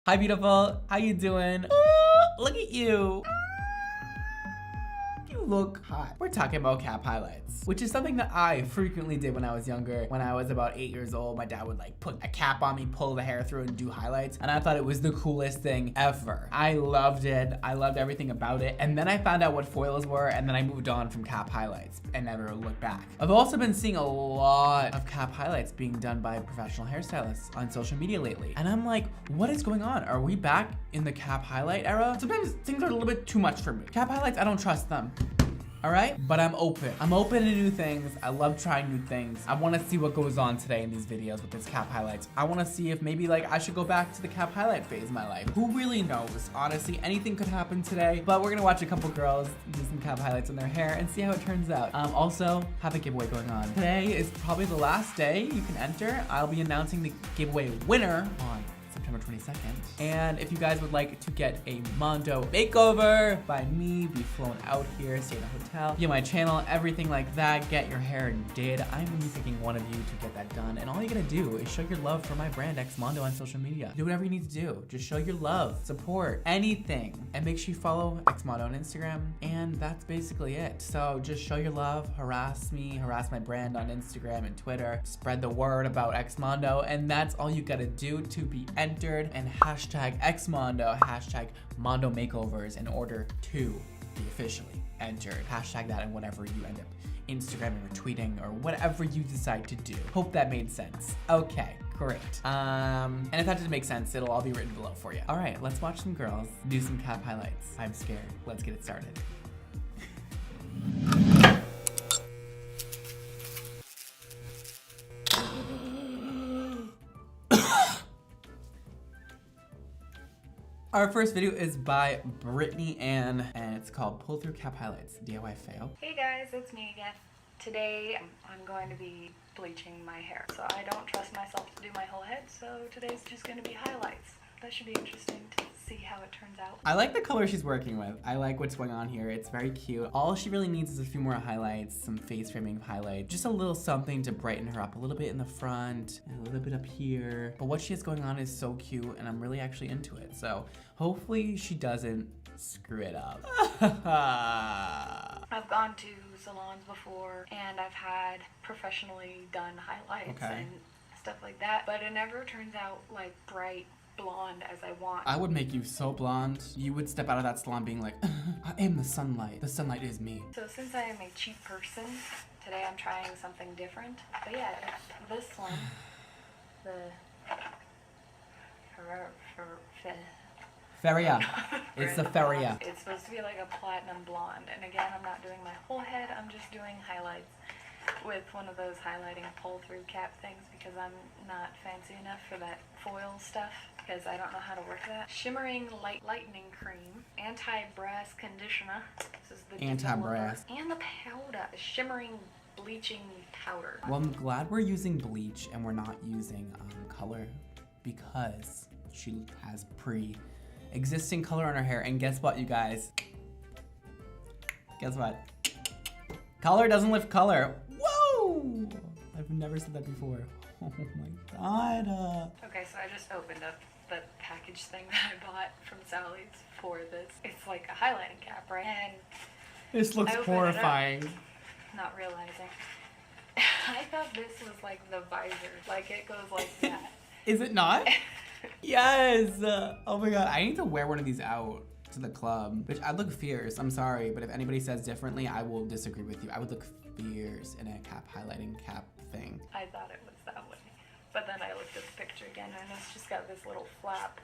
Hi, beautiful. How you doing? Look at you. You look hot. We're talking about cap highlights, which is something that I frequently did when I was younger. When I was about 8 years old, my dad would like put a cap on me, pull the hair through and do highlights. And I thought it was the coolest thing ever. I loved it. I loved everything about it. And then I found out what foils were, and then I moved on from cap highlights and never looked back. I've also been seeing a lot of cap highlights being done by professional hairstylists on social media lately. And I'm like, what is going on? Are we back in the cap highlight era? Sometimes things are a little bit too much for me. Cap highlights, I don't trust them. All right, but I'm open. I'm open to new things. I love trying new things. I wanna see what goes on today in these videos with this cap highlights. I wanna see if maybe like I should go back to the cap highlight phase of my life. Who really knows? Honestly, anything could happen today, but we're gonna watch a couple girls do some cap highlights in their hair and see how it turns out. Also, have a giveaway going on. Today is probably the last day you can enter. I'll be announcing the giveaway winner on September 22nd. And if you guys would like to get a Mondo makeover by me, be flown out here, stay in a hotel, get my channel, everything like that, get your hair did, I'm gonna be picking one of you to get that done. And all you gotta do is show your love for my brand, X Mondo, on social media. Do whatever you need to do. Just show your love, support, anything. And make sure you follow X Mondo on Instagram. And that's basically it. So just show your love, harass me, harass my brand on Instagram and Twitter, spread the word about X Mondo, and that's all you gotta do to be entered, and hashtag XMondo, hashtag Mondo Makeovers in order to be officially entered. Hashtag that in whatever you end up Instagramming or tweeting or whatever you decide to do. Hope that made sense. Okay, great. And if that didn't make sense, it'll all be written below for you. All right, let's watch some girls do some cap highlights. I'm scared. Let's get it started. Our first video is by Brittany Ann, and it's called Pull Through Cap Highlights, DIY Fail. Hey guys, it's me again. Today, I'm going to be bleaching my hair. So I don't trust myself to do my whole head, so today's just going to be highlights. That should be interesting to see how it turns out. I like the color she's working with. I like what's going on here. It's very cute. All she really needs is a few more highlights, some face framing highlights, just a little something to brighten her up a little bit in the front and a little bit up here. But what she has going on is so cute, and I'm really actually into it. So hopefully she doesn't screw it up. I've gone to salons before, and I've had professionally done highlights and stuff like that, but it never turns out like bright blonde as I want. I would make you so blonde. You would step out of that salon being like, I am the sunlight. The sunlight is me. So since I am a cheap person, today I'm trying something different. But yeah, this one, the Feria. It's the Feria. It's supposed to be like a platinum blonde. And again, I'm not doing my whole head. I'm just doing highlights with one of those highlighting pull-through cap things because I'm not fancy enough for that foil stuff because I don't know how to work that. Shimmering lightening cream, anti-brass conditioner. This is the anti-brass. And the powder, the shimmering bleaching powder. Well, I'm glad we're using bleach and we're not using color because she has pre-existing color on her hair. And guess what, you guys? Guess what? Color doesn't lift color. Whoa! I've never said that before. Oh my god. Okay, so I just opened up the package thing that I bought from Sally's for this. It's like a highlighting cap, right? And this looks horrifying. Not realizing. I thought this was like the visor. Like it goes like that. Is it not? Yes! Oh my god, I need to wear one of these out to the club. Bitch, I'd look fierce. I'm sorry, but if anybody says differently, I will disagree with you. I would look fierce in a cap highlighting cap thing. I thought it was that way. But then I looked at the picture again and it's just got this little flap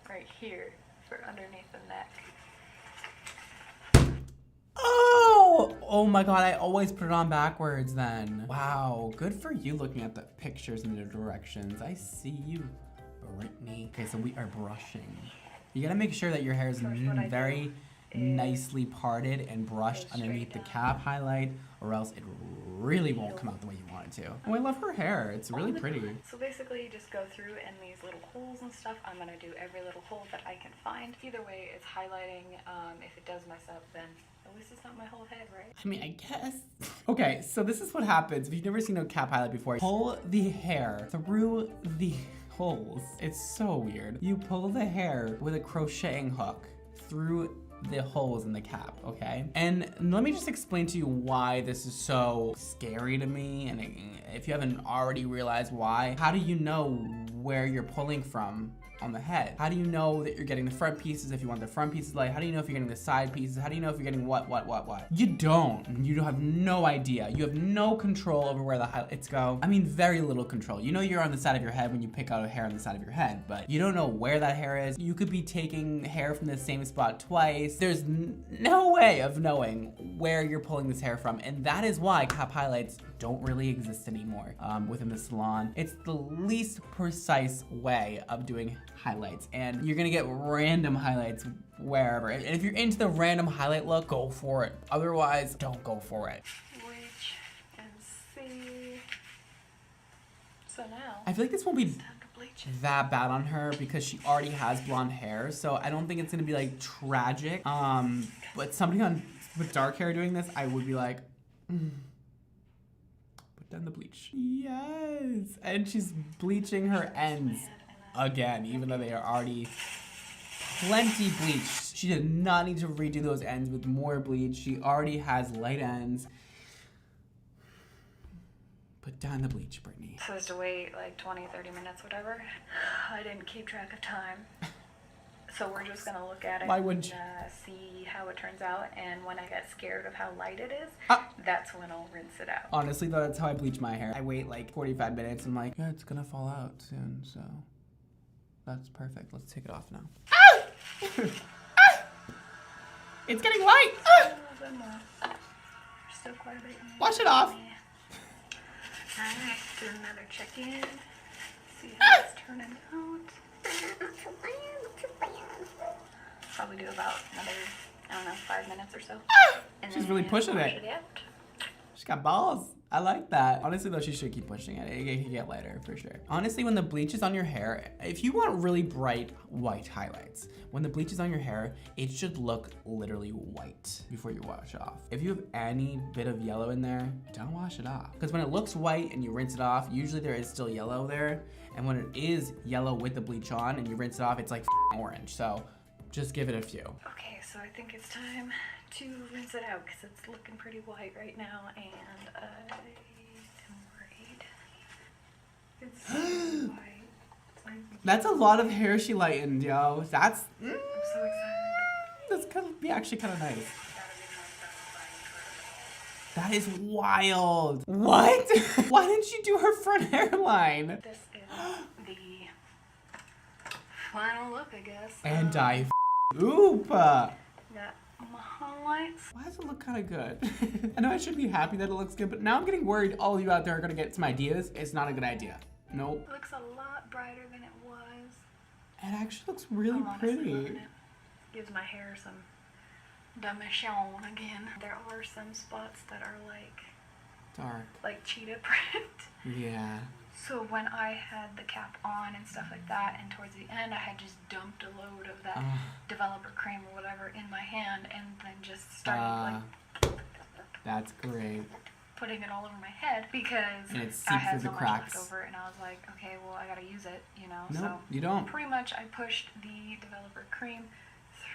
right here for underneath the neck. Oh my god, I always put it on backwards then. Wow, good for you looking at the pictures and the directions. I see you, Brittany. Okay, so we are brushing. You gotta make sure that your hair is very nicely parted and brushed underneath the cap highlight, or else it really won't come out the way you want it to. Oh, I love her hair. It's really pretty. So basically you just go through in these little holes and stuff. I'm gonna do every little hole that I can find. Either way, it's highlighting. If it does mess up, then at least it's not my whole head, right? I mean, I guess. Okay, so this is what happens. If you've never seen a cap highlight before, pull the hair through the holes. It's so weird. You pull the hair with a crocheting hook through the holes in the cap, okay? And let me just explain to you why this is so scary to me, and if you haven't already realized why, how do you know where you're pulling from on the head? How do you know that you're getting the front pieces if you want the front pieces light? How do you know if you're getting the side pieces? How do you know if you're getting what? You don't. You have no idea. You have no control over where the highlights go. I mean, very little control. You know you're on the side of your head when you pick out a hair on the side of your head, but you don't know where that hair is. You could be taking hair from the same spot twice. There's no way of knowing where you're pulling this hair from, and that is why cap highlights don't really exist anymore within the salon. It's the least precise way of doing highlights, and you're gonna get random highlights wherever. And if you're into the random highlight look, go for it. Otherwise, don't go for it. Bleach and see. So now I feel like this won't be it's time to bleach. that bad on her because she already has blonde hair, so I don't think it's gonna be like tragic. But somebody with dark hair doing this, I would be like, put down the bleach. Yes, and she's bleaching her ends again, even though they are already plenty bleached. She did not need to redo those ends with more bleach. She already has light ends. Put down the bleach, Brittany. Supposed to wait like 20, 30 minutes, whatever. I didn't keep track of time. So we're just gonna look at it. Why wouldn't you? See how it turns out, and when I get scared of how light it is, that's when I'll rinse it out. Honestly though, that's how I bleach my hair. I wait like 45 minutes. I'm like, yeah, it's gonna fall out soon, so that's perfect. Let's take it off now. It's getting light. A little bit more. There's still quite a bit. Wash it off. Alright, do another check-in. See how it's turning out. Probably do about another, I don't know, 5 minutes or so. And She's then really pushing wash it. out. She's got balls. I like that. Honestly though, she should keep pushing it. It can get lighter for sure. Honestly, when the bleach is on your hair, if you want really bright white highlights, when the bleach is on your hair, it should look literally white before you wash it off. If you have any bit of yellow in there, don't wash it off. Because when it looks white and you rinse it off, usually there is still yellow there. And when it is yellow with the bleach on and you rinse it off, it's like orange. So just give it a few. Okay, so I think it's time to rinse it out because it's looking pretty white right now, and I am worried. It's so white. It's like, That's a lot of hair she lightened, yo. That's I'm so excited. that's gonna be actually kind of nice. That is wild. What? Why didn't she do her front hairline? This is the final look, I guess. And oop. Got my highlights. Why does it look kind of good? I know I should be happy that it looks good, but now I'm getting worried all of you out there are gonna get some ideas. It's not a good idea. Nope. It looks a lot brighter than it was. It actually looks really I'm honestly pretty. loving it. Gives my hair some dimension again. There are some spots that are Dark. like cheetah print. Yeah. So when I had the cap on and stuff like that, and towards the end I had just dumped a load of that developer cream or whatever in my hand, and then just started That's great. putting it all over my head because And it I seeps had through so the much cracks. left over, and I was like, okay, well I gotta use it, you know. No, So you don't. pretty much I pushed the developer cream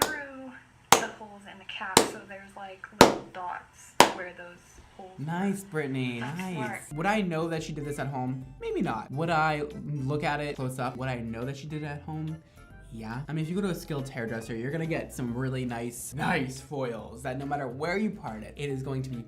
through the holes in the cap, so there's like little dots where those holes Nice, Brittany. That's Nice. smart. Would I know that she did this at home? Maybe not. Would I look at it close up? Would I know that she did it at home? Yeah. I mean, if you go to a skilled hairdresser, you're gonna get some really nice foils that no matter where you part it, it is going to be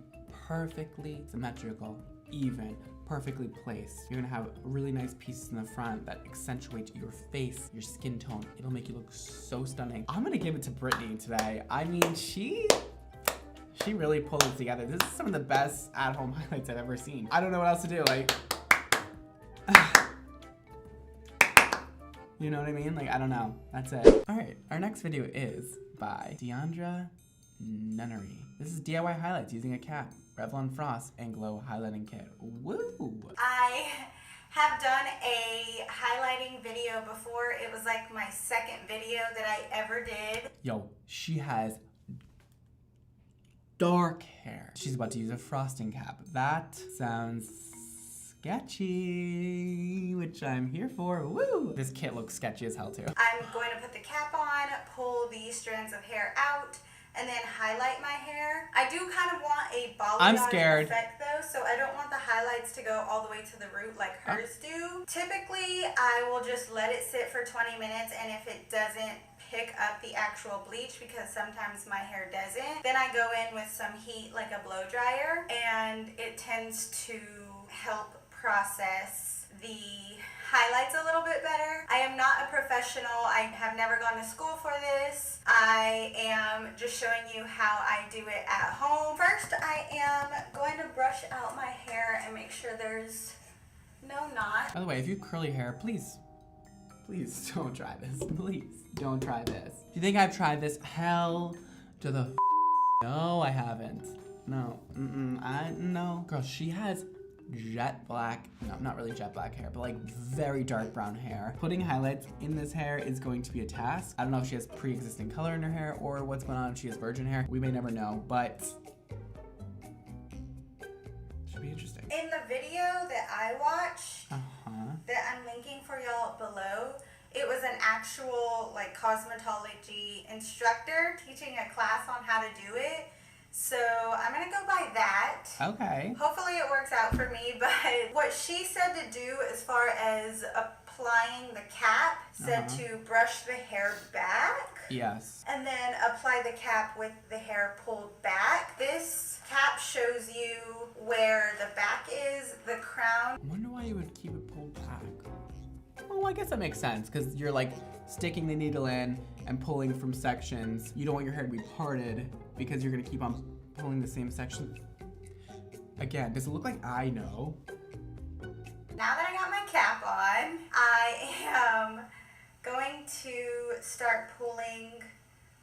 perfectly symmetrical, even, perfectly placed. You're gonna have really nice pieces in the front that accentuate your face, your skin tone. It'll make you look so stunning. I'm gonna give it to Brittany today. I mean, she really pulled it together. This is some of the best at-home highlights I've ever seen. I don't know what else to do, like, you know what I mean? Like, I don't know. That's it. All right, our next video is by Deandra Nunnery. This is DIY highlights using a cap, Revlon Frost, and Glow highlighting kit. Woo! I have done a highlighting video before. It was like my second video that I ever did. Yo, she has dark hair. She's about to use a frosting cap. That sounds sketchy, which I'm here for. Woo! This kit looks sketchy as hell too. I'm going to put the cap on, pull these strands of hair out, and then highlight my hair. I do kind of want a balayage effect though, so I don't want the highlights to go all the way to the root like hers do. Typically, I will just let it sit for 20 minutes, and if it doesn't pick up the actual bleach, because sometimes my hair doesn't, then I go in with some heat like a blow dryer, and it tends to help process the highlights a little bit better. I am not a professional. I have never gone to school for this. I am just showing you how I do it at home. First, I am going to brush out my hair and make sure there's no knot. By the way, if you have curly hair, please don't try this. Please don't try this. Do you think I've tried this? Hell to the no, I haven't. No, no. Girl, she has jet black, no, not really jet black hair, but like very dark brown hair. Putting highlights in this hair is going to be a task. I don't know if she has pre-existing color in her hair or what's going on if she has virgin hair. We may never know, but should be interesting. In the video that I watch, that I'm linking for y'all below, it was an actual like cosmetology instructor teaching a class on how to do it. So I'm gonna go by that. Okay. Hopefully it works out for me, but what she said to do as far as applying the cap, said to brush the hair back. Yes. And then apply the cap with the hair pulled back. This cap shows you where the back is, the crown. I wonder why you would keep it pulled back. Well, I guess that makes sense, because you're like sticking the needle in and pulling from sections. You don't want your hair to be parted because you're gonna keep on pulling the same section. Again, does it look like I know? Now that I got my cap on, I am going to start pulling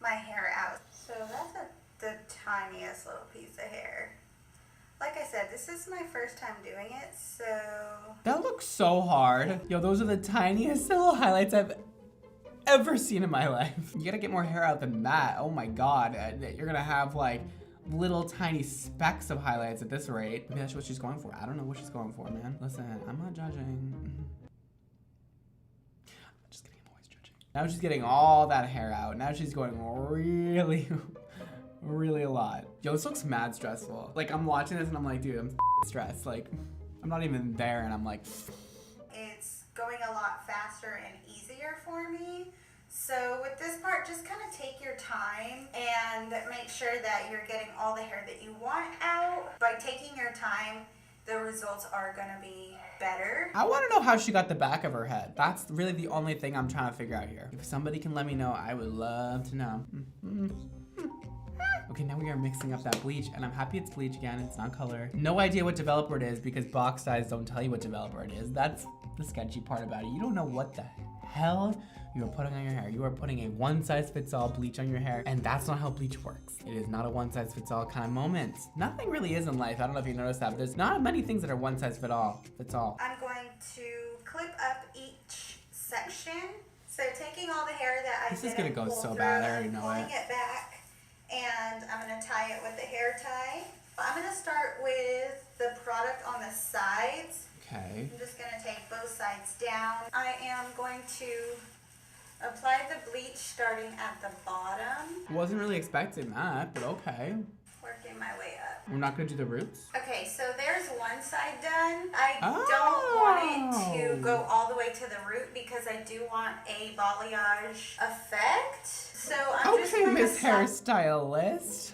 my hair out. So that's the tiniest little piece of hair. Like I said, this is my first time doing it, so... That looks so hard. Yo, those are the tiniest little highlights I've ever seen in my life. You gotta get more hair out than that. Oh my God, you're gonna have like little tiny specks of highlights at this rate. Maybe that's what she's going for. I don't know what she's going for, man. Listen, I'm not judging. I'm just kidding, I'm always judging. Now she's getting all that hair out. Now she's going really a lot. Yo, this looks mad stressful. Like, I'm watching this and I'm like, dude, I'm stressed. Like, I'm not even there and I'm like... It's going a lot faster and easier for me. So with this part, just kind of take your time and make sure that you're getting all the hair that you want out. By taking your time, the results are gonna be better. I want to know how she got the back of her head. That's really the only thing I'm trying to figure out here. If somebody can let me know, I would love to know. Okay, now we are mixing up that bleach, and I'm happy it's bleach again. It's not color. No idea what developer it is because box size don't tell you what developer it is. That's the sketchy part about it. You don't know what the hell you are putting on your hair. You are putting a one-size-fits-all bleach on your hair, and that's not how bleach works. It is not a one-size-fits-all kind of moment. Nothing really is in life. I don't know if you noticed that, but there's not many things that are one-size-fits-all. I'm going to clip up each section. So taking all the hair that I This is gonna go so bad. I already know pulling it back. And I'm gonna tie it with a hair tie. I'm gonna start with the product on the sides. Okay. I'm just gonna take both sides down. I am going to apply the bleach starting at the bottom. Wasn't really expecting that, but okay. Working my way up. We're not gonna do the roots? Okay, so there's one side done. I don't want it to go all the way to the root because I do want a balayage effect. So I'm just going to Miss Hairstylist.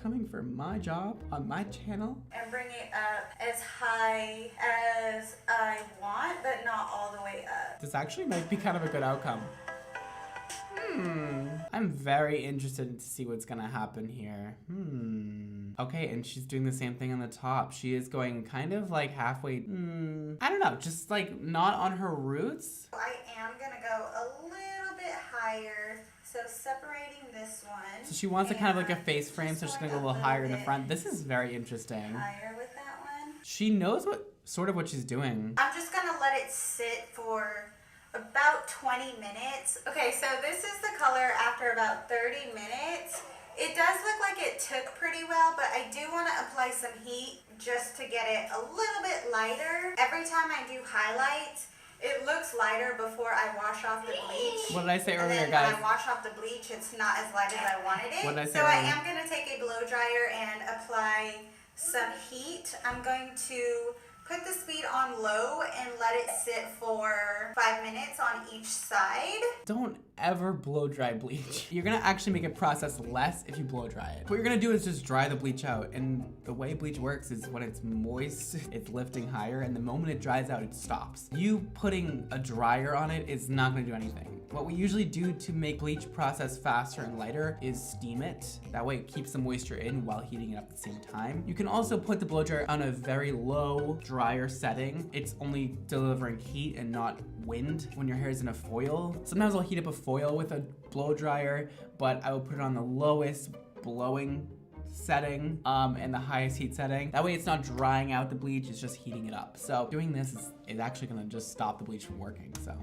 Coming for my job on my channel. And bring it up as high as I want, but not all the way up. This actually might be kind of a good outcome. I'm very interested to see what's gonna happen here. Okay, and she's doing the same thing on the top. She is going kind of like halfway, I don't know, just like not on her roots. I am gonna go a little bit higher. So separating this one. So she wants a kind of like a face frame, so she's gonna go a little higher in the front. This is very interesting. Higher with that one. She knows what she's doing. I'm just gonna let it sit for about 20 minutes. Okay, so this is the color after about 30 minutes. It does look like it took pretty well, but I do want to apply some heat just to get it a little bit lighter. Every time I do highlights, it looks lighter before I wash off the bleach. What did I say earlier, and then guys? when I wash off the bleach, it's not as light as I wanted it. What did I say so earlier? I am going to take a blow dryer and apply some heat. I'm going to put the speed on low and let it sit for 5 minutes on each side. Don't ever blow dry bleach. You're gonna actually make it process less if you blow dry it. What you're gonna do is just dry the bleach out, and the way bleach works is when it's moist, it's lifting higher, and the moment it dries out, it stops. You putting a dryer on it is not gonna do anything. What we usually do to make bleach process faster and lighter is steam it. That way it keeps the moisture in while heating it up at the same time. You can also put the blow dryer on a very low dryer setting. It's only delivering heat and not wind when your hair is in a foil. Sometimes I'll heat up a foil with a blow dryer, but I will put it on the lowest blowing setting and the highest heat setting. That way it's not drying out the bleach, it's just heating it up. So doing this is actually gonna just stop the bleach from working, so.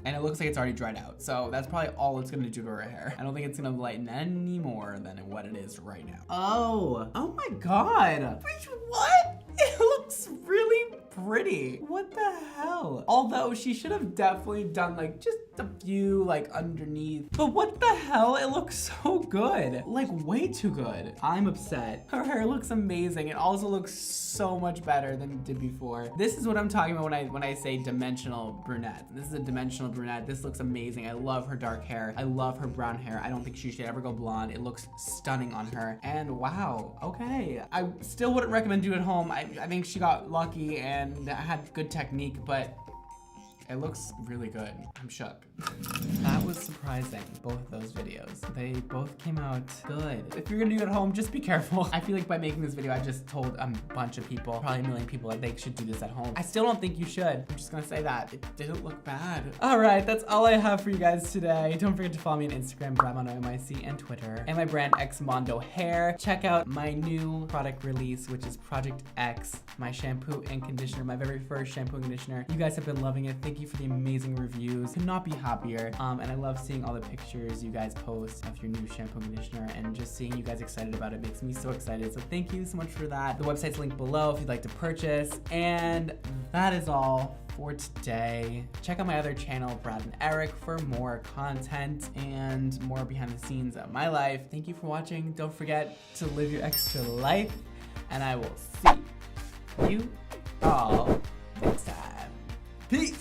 And it looks like it's already dried out. So that's probably all it's gonna do to her hair. I don't think it's gonna lighten any more than what it is right now. Oh my God. What? It looks really pretty. What the hell? Although she should have definitely done like just a few like underneath. But what the hell? It looks so good. Like way too good. I'm upset. Her hair looks amazing. It also looks so much better than it did before. This is what I'm talking about when I say dimensional brunette. This is a dimensional brunette. This looks amazing. I love her dark hair. I love her brown hair. I don't think she should ever go blonde. It looks stunning on her. And wow, okay. I still wouldn't recommend doing it at home. I think she got lucky and had good technique, but it looks really good. I'm shook. That was surprising, both of those videos. They both came out good. If you're gonna do it at home, just be careful. I feel like by making this video, I just told a bunch of people, probably 1 million people, that they should do this at home. I still don't think you should. I'm just gonna say that. It didn't look bad. All right, that's all I have for you guys today. Don't forget to follow me on Instagram, BradMondoMIC, and Twitter, and my brand Xmondo Hair. Check out my new product release, which is Project X, my shampoo and conditioner, my very first shampoo and conditioner. You guys have been loving it. Thank you for the amazing reviews. Could not be happier. And I love seeing all the pictures you guys post of your new shampoo and conditioner, and just seeing you guys excited about it makes me so excited. So thank you so much for that. The website's linked below if you'd like to purchase. And that is all for today. Check out my other channel, Brad and Eric, for more content and more behind the scenes of my life. Thank you for watching. Don't forget to live your extra life, and I will see you all next time. Peace.